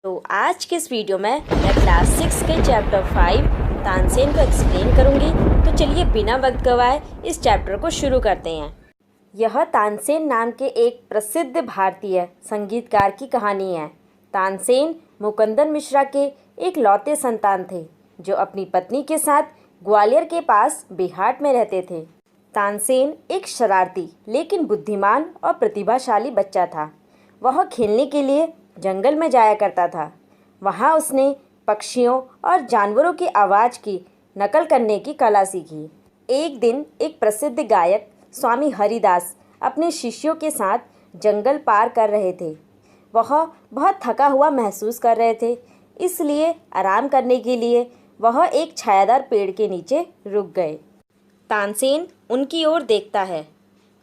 तो आज के इस वीडियो में मैं क्लास 6 के चैप्टर 5 तानसेन को एक्सप्लेन करूंगी। तो चलिए बिना वक्त गवाए इस चैप्टर को शुरू करते हैं। यह तानसेन नाम के एक प्रसिद्ध भारतीय संगीतकार की कहानी है। तानसेन मुकुंदन मिश्रा के एक लौते संतान थे जो अपनी पत्नी के साथ ग्वालियर के पास बिहाट में रहते थे। तानसेन एक शरारती लेकिन बुद्धिमान और प्रतिभाशाली बच्चा था। वह खेलने के लिए जंगल में जाया करता था। वहाँ उसने पक्षियों और जानवरों की आवाज़ की नकल करने की कला सीखी। एक दिन एक प्रसिद्ध गायक स्वामी हरिदास अपने शिष्यों के साथ जंगल पार कर रहे थे। वह बहुत थका हुआ महसूस कर रहे थे, इसलिए आराम करने के लिए वह एक छायादार पेड़ के नीचे रुक गए। तानसेन उनकी ओर देखता है,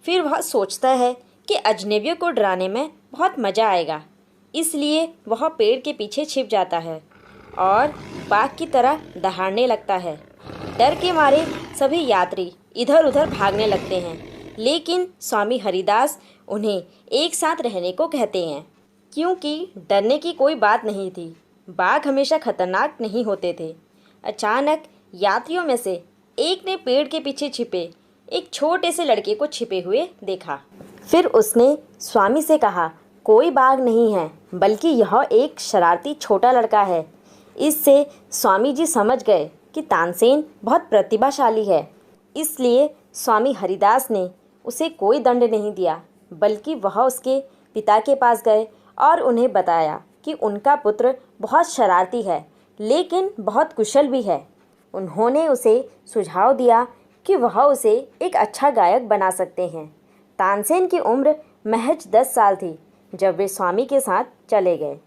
फिर वह सोचता है कि अजनबियों को डराने में बहुत मज़ा आएगा, इसलिए वह पेड़ के पीछे छिप जाता है और बाघ की तरह दहाड़ने लगता है। डर के मारे सभी यात्री इधर उधर भागने लगते हैं, लेकिन स्वामी हरिदास उन्हें एक साथ रहने को कहते हैं, क्योंकि डरने की कोई बात नहीं थी। बाघ हमेशा खतरनाक नहीं होते थे। अचानक यात्रियों में से एक ने पेड़ के पीछे छिपे एक छोटे से लड़के को छिपे हुए देखा। फिर उसने स्वामी से कहा, कोई बाघ नहीं है, बल्कि यह एक शरारती छोटा लड़का है। इससे स्वामी जी समझ गए कि तानसेन बहुत प्रतिभाशाली है। इसलिए स्वामी हरिदास ने उसे कोई दंड नहीं दिया, बल्कि वह उसके पिता के पास गए और उन्हें बताया कि उनका पुत्र बहुत शरारती है, लेकिन बहुत कुशल भी है। उन्होंने उसे सुझाव दिया कि वह उसे एक अच्छा गायक बना सकते हैं। तानसेन की उम्र महज 10 साल थी जब वे स्वामी के साथ चले गए।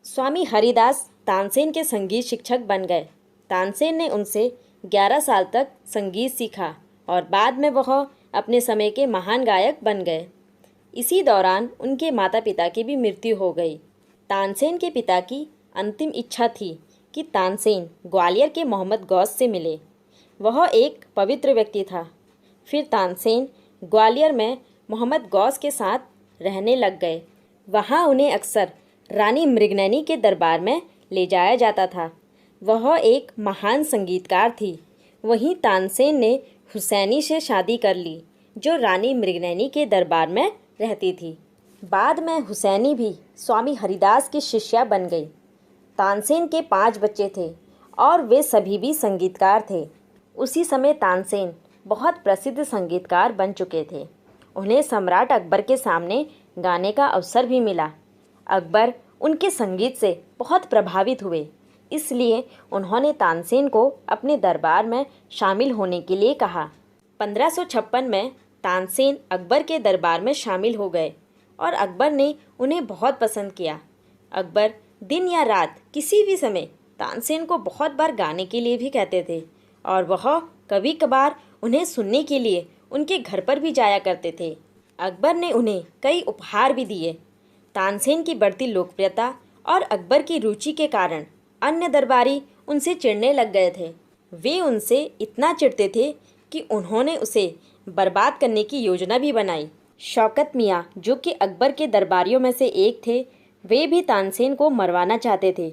स्वामी हरिदास तानसेन के संगीत शिक्षक बन गए। तानसेन ने उनसे 11 साल तक संगीत सीखा और बाद में वह अपने समय के महान गायक बन गए। इसी दौरान उनके माता पिता की भी मृत्यु हो गई। तानसेन के पिता की अंतिम इच्छा थी कि तानसेन ग्वालियर के मोहम्मद गौस से मिले। वह एक पवित्र व्यक्ति था। फिर तानसेन ग्वालियर में मोहम्मद गौस के साथ रहने लग गए। वहाँ उन्हें अक्सर रानी मृगनयनी के दरबार में ले जाया जाता था। वह एक महान संगीतकार थी। वहीं तानसेन ने हुसैनी से शादी कर ली, जो रानी मृगनयनी के दरबार में रहती थी। बाद में हुसैनी भी स्वामी हरिदास की शिष्या बन गई। तानसेन के 5 बच्चे थे और वे सभी भी संगीतकार थे। उसी समय तानसेन बहुत प्रसिद्ध संगीतकार बन चुके थे। उन्हें सम्राट अकबर के सामने गाने का अवसर भी मिला। अकबर उनके संगीत से बहुत प्रभावित हुए, इसलिए उन्होंने तानसेन को अपने दरबार में शामिल होने के लिए कहा। 1556 में तानसेन अकबर के दरबार में शामिल हो गए और अकबर ने उन्हें बहुत पसंद किया। अकबर दिन या रात किसी भी समय तानसेन को बहुत बार गाने के लिए भी कहते थे और वह कभी कभार उन्हें सुनने के लिए उनके घर पर भी जाया करते थे। अकबर ने उन्हें कई उपहार भी दिए। तानसेन की बढ़ती लोकप्रियता और अकबर की रुचि के कारण अन्य दरबारी उनसे चिढ़ने लग गए थे। वे उनसे इतना चिढ़ते थे कि उन्होंने उसे बर्बाद करने की योजना भी बनाई। शौकत मियाँ, जो कि अकबर के दरबारियों में से एक थे, वे भी तानसेन को मरवाना चाहते थे।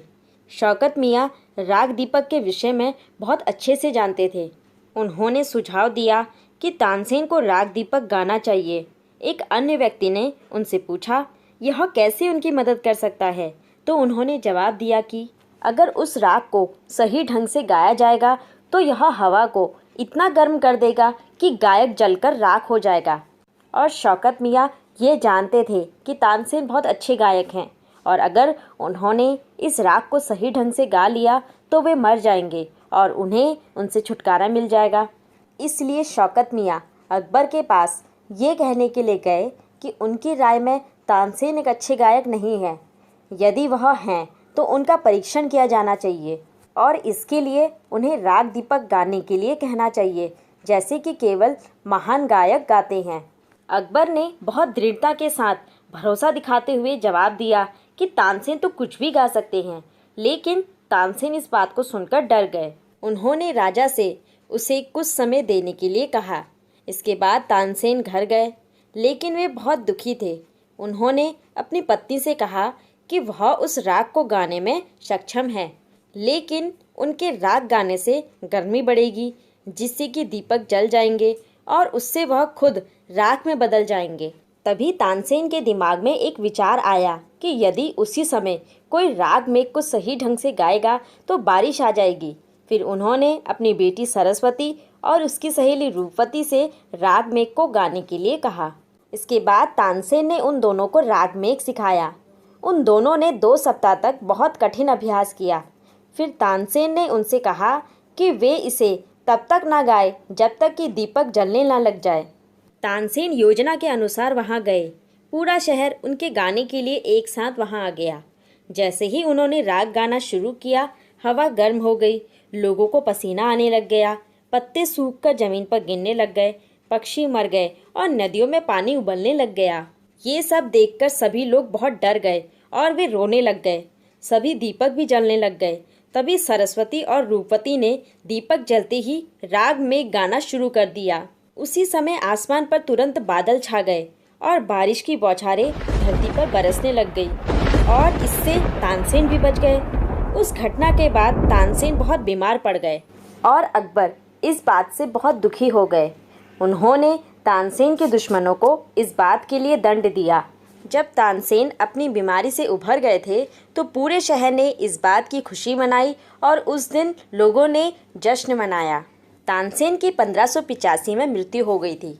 शौकत मियाँ राग दीपक के विषय में बहुत अच्छे से जानते थे। उन्होंने सुझाव दिया कि तानसेन को राग दीपक गाना चाहिए। एक अन्य व्यक्ति ने उनसे पूछा, यह कैसे उनकी मदद कर सकता है? तो उन्होंने जवाब दिया कि अगर उस राग को सही ढंग से गाया जाएगा तो यह हवा को इतना गर्म कर देगा कि गायक जलकर राख हो जाएगा। और शौकत मियाँ ये जानते थे कि तानसेन बहुत अच्छे गायक हैं और अगर उन्होंने इस राग को सही ढंग से गा लिया तो वे मर जाएंगे और उन्हें उनसे छुटकारा मिल जाएगा। इसलिए शौकत मियाँ अकबर के पास ये कहने के लिए गए कि उनकी राय में तानसेन एक अच्छे गायक नहीं है। यदि वह हैं तो उनका परीक्षण किया जाना चाहिए और इसके लिए उन्हें राग दीपक गाने के लिए कहना चाहिए, जैसे कि केवल महान गायक गाते हैं। अकबर ने बहुत दृढ़ता के साथ भरोसा दिखाते हुए जवाब दिया कि तानसेन तो कुछ भी गा सकते हैं, लेकिन तानसेन इस बात को सुनकर डर गए। उन्होंने राजा से उसे कुछ समय देने के लिए कहा। इसके बाद तानसेन घर गए, लेकिन वे बहुत दुखी थे। उन्होंने अपनी पत्नी से कहा कि वह उस राग को गाने में सक्षम है, लेकिन उनके राग गाने से गर्मी बढ़ेगी जिससे कि दीपक जल जाएंगे और उससे वह खुद राख में बदल जाएंगे। तभी तानसेन के दिमाग में एक विचार आया कि यदि उसी समय कोई राग मेघ को सही ढंग से गाएगा तो बारिश आ जाएगी। फिर उन्होंने अपनी बेटी सरस्वती और उसकी सहेली रूपवती से राग मेघ को गाने के लिए कहा। इसके बाद तानसेन ने उन दोनों को राग मेघ सिखाया। उन दोनों ने 2 सप्ताह तक बहुत कठिन अभ्यास किया। फिर तानसेन ने उनसे कहा कि वे इसे तब तक ना गाए जब तक कि दीपक जलने ना लग जाए। तानसेन योजना के अनुसार वहां गए। पूरा शहर उनके गाने के लिए एक साथ वहां आ गया। जैसे ही उन्होंने राग गाना शुरू किया, हवा गर्म हो गई, लोगों को पसीना आने लग गया, पत्ते सूखकर जमीन पर गिरने लग गए, पक्षी मर गए और नदियों में पानी उबलने लग गया। ये सब देखकर सभी लोग बहुत डर गए और वे रोने लग गए। सभी दीपक भी जलने लग गए। तभी सरस्वती और रूपवती ने दीपक जलते ही राग में गाना शुरू कर दिया। उसी समय आसमान पर तुरंत बादल छा गए और बारिश की बौछारें धरती पर बरसने लग गई और इससे तानसेन भी बच गए। उस घटना के बाद तानसेन बहुत बीमार पड़ गए और अकबर इस बात से बहुत दुखी हो गए। उन्होंने तानसेन के दुश्मनों को इस बात के लिए दंड दिया। जब तानसेन अपनी बीमारी से उभर गए थे तो पूरे शहर ने इस बात की खुशी मनाई और उस दिन लोगों ने जश्न मनाया। तानसेन की 1585 में मृत्यु हो गई थी।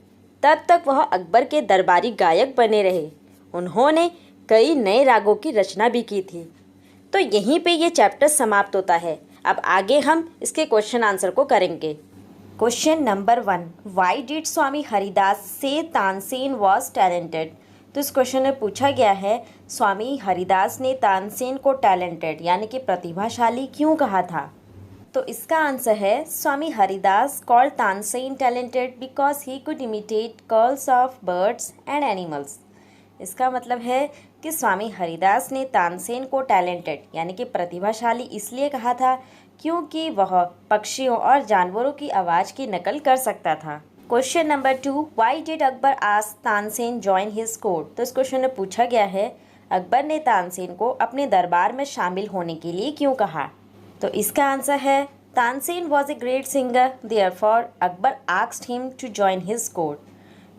तब तक वह अकबर के दरबारी गायक बने रहे। उन्होंने कई नए रागों की रचना भी की थी। तो यहीं पे ये चैप्टर समाप्त होता है। अब आगे हम इसके क्वेश्चन आंसर को करेंगे। क्वेश्चन नंबर 1, वाई डिड स्वामी हरिदास से तानसेन वॉज टैलेंटेड। तो इस क्वेश्चन में पूछा गया है स्वामी हरिदास ने तानसेन को टैलेंटेड यानी कि प्रतिभाशाली क्यों कहा था। तो इसका आंसर है Swami Haridas called Tansen talented because he could imitate calls of birds and animals. इसका मतलब है कि स्वामी हरिदास ने तानसेन को टैलेंटेड यानी कि प्रतिभाशाली इसलिए कहा था क्योंकि वह पक्षियों और जानवरों की आवाज़ की नकल कर सकता था। Question number 2, why did Akbar ask Tansen join his court. तो इस क्वेश्चन में पूछा गया है अकबर ने तानसेन को अपने दरबार में शामिल होने के लिए क्यों कहा। तो इसका आंसर है Tansen was a great singer therefore Akbar asked him to join his court.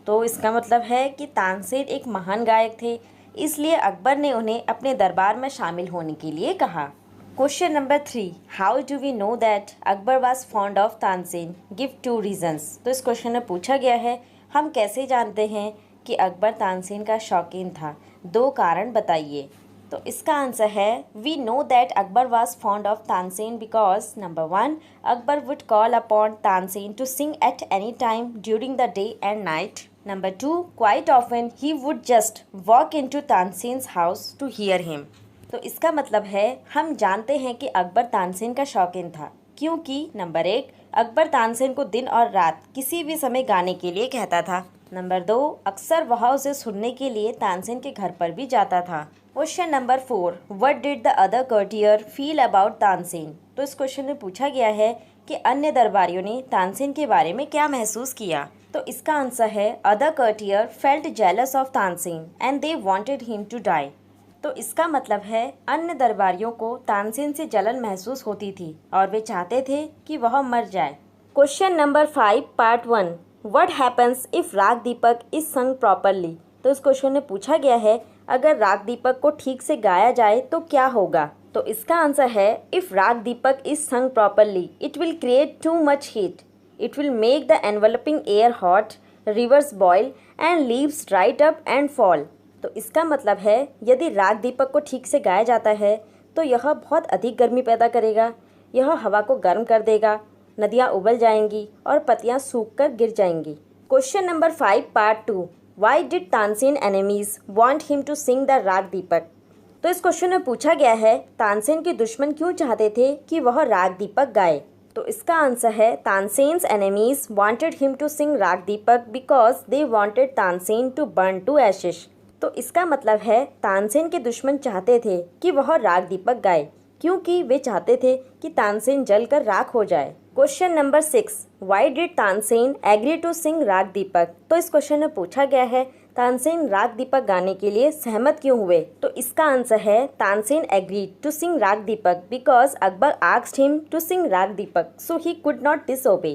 तो इसका मतलब है कि तानसेन एक महान गायक थे, इसलिए अकबर ने उन्हें अपने दरबार में शामिल होने के लिए कहा। Question number 3, how do we know that Akbar was fond of Tansen. Give 2 reasons. तो इस क्वेश्चन में पूछा गया है हम कैसे जानते हैं कि अकबर तानसेन का शौकीन था, 2 कारण बताइए। तो इसका आंसर है we know that Akbar was fond of Tansen because number 1, Akbar would call upon Tansen to sing at any time during the day and night. Number 2, quite often he would just walk into Tansen's house to hear him. तो इसका मतलब है हम जानते हैं कि अकबर तानसेन का शौकीन था क्योंकि नंबर 1, अकबर तानसेन को दिन और रात किसी भी समय गाने के लिए कहता था। नंबर 2, अक्सर वह उसे सुनने के लिए तानसेन के घर पर भी जाता था। Question number 4, what did the other courtier feel about Tansen. तो इस क्वेश्चन में पूछा गया है कि अन्य दरबारियों ने तानसेन के बारे में क्या महसूस किया। तो इसका आंसर है other courtier felt jealous of Tansen and they wanted him to die. तो इसका मतलब है अन्य दरबारियों को तानसेन से जलन महसूस होती थी और वे चाहते थे कि वह मर जाए। Question number 5 part 1, what happens if Raag Deepak is sung properly. तो इस क्वेश्चन में पूछा गया है अगर राग दीपक को ठीक से गाया जाए तो क्या होगा। तो इसका आंसर है if Raag Deepak is sung properly it will create too much heat, it will make the enveloping air hot, rivers boil and leaves dried up and fall. तो इसका मतलब है यदि राग दीपक को ठीक से गाया जाता है तो यह बहुत अधिक गर्मी पैदा करेगा, यह हवा को गर्म कर देगा, नदियाँ उबल जाएंगी और पत्तियाँ सूखकर गिर जाएंगी। Question number 5 part 2, why did Tansen enemies want him to sing the raga Deepak. तो इस क्वेश्चन में पूछा गया है तानसेन के दुश्मन क्यों चाहते थे कि वह राग दीपक गाए। तो इसका आंसर है Tansen's enemies wanted him to sing राग Deepak because they wanted Tansen to burn to ashes. तो इसका मतलब है तानसेन के दुश्मन चाहते थे कि वह राग दीपक गाए क्योंकि वे चाहते थे कि तानसेन जलकर राख हो जाए। Question number 6, why did Tansen agree to sing राग दीपक। तो इस क्वेश्चन में पूछा गया है तानसेन राग दीपक गाने के लिए सहमत क्यों हुए? तो इसका आंसर है तानसेन एग्रीड टू सिंग राग Deepak because Akbar asked him to sing राग Deepak so he could not disobey.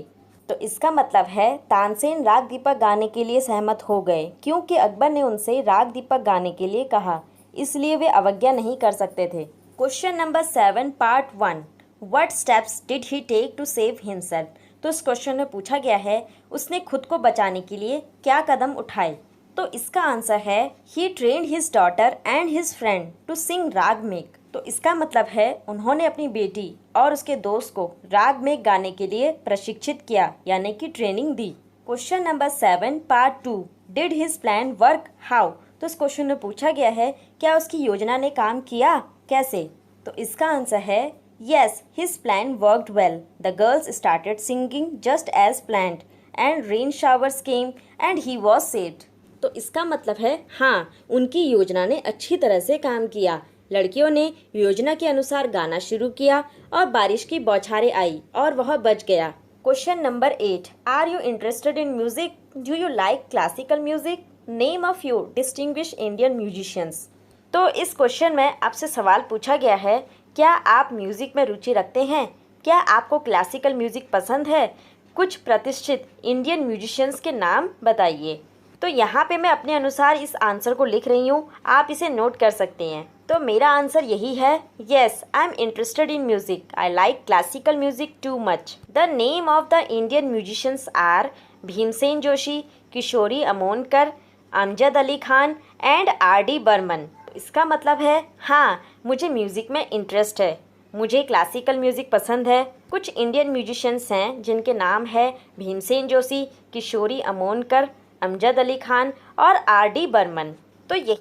तो इसका मतलब है तानसेन राग दीपक गाने के लिए सहमत हो गए क्योंकि अकबर ने उनसे राग दीपक गाने के लिए कहा, इसलिए वे अवज्ञा नहीं कर सकते थे। Question number 7 part 1, what steps did he take to save himself? तो इस क्वेश्चन में पूछा गया है उसने खुद को बचाने के लिए क्या कदम उठाए? तो इसका आंसर है he trained his daughter and his friend to sing Raag Megh. तो इसका मतलब है उन्होंने अपनी बेटी और उसके दोस्त को राग मेक गाने के लिए प्रशिक्षित किया, यानी कि training the. Question number 7 part 2, did his plan work how? तो इस क्वेश्चन में पूछा गया है क्या उसकी योजना ने काम किया, कैसे? तो इसका आंसर है yes, his plan worked well. The girls started singing just as planned and rain showers came and he was saved. तो इसका मतलब है हाँ, उनकी योजना ने अच्छी तरह से काम किया। लड़कियों ने योजना के अनुसार गाना शुरू किया और बारिश की बौछारें आई और वह बच गया। Question number 8, are you interested in music? Do you like classical music? Name of you distinguish Indian musicians. तो इस क्वेश्चन में आपसे सवाल पूछा गया है क्या आप म्यूज़िक में रुचि रखते हैं? क्या आपको क्लासिकल म्यूज़िक पसंद है? कुछ प्रतिष्ठित इंडियन म्यूजिशियंस के नाम बताइए। तो यहाँ पे मैं अपने अनुसार इस आंसर को लिख रही हूँ, आप इसे नोट कर सकते हैं। तो मेरा आंसर यही है yes, I am interested in music. I like classical music too much. The name of the Indian musicians are Bhimsen Joshi, Kishori Amonkar, Amjad Ali Khan and RD. Burman. इसका मतलब है हाँ, मुझे म्यूज़िक में इंटरेस्ट है, मुझे क्लासिकल म्यूज़िक पसंद है। कुछ इंडियन म्यूजिशियंस हैं जिनके नाम है भीमसेन जोशी, किशोरी अमोनकर, अमजद अली खान और आर.डी. बर्मन। तो ये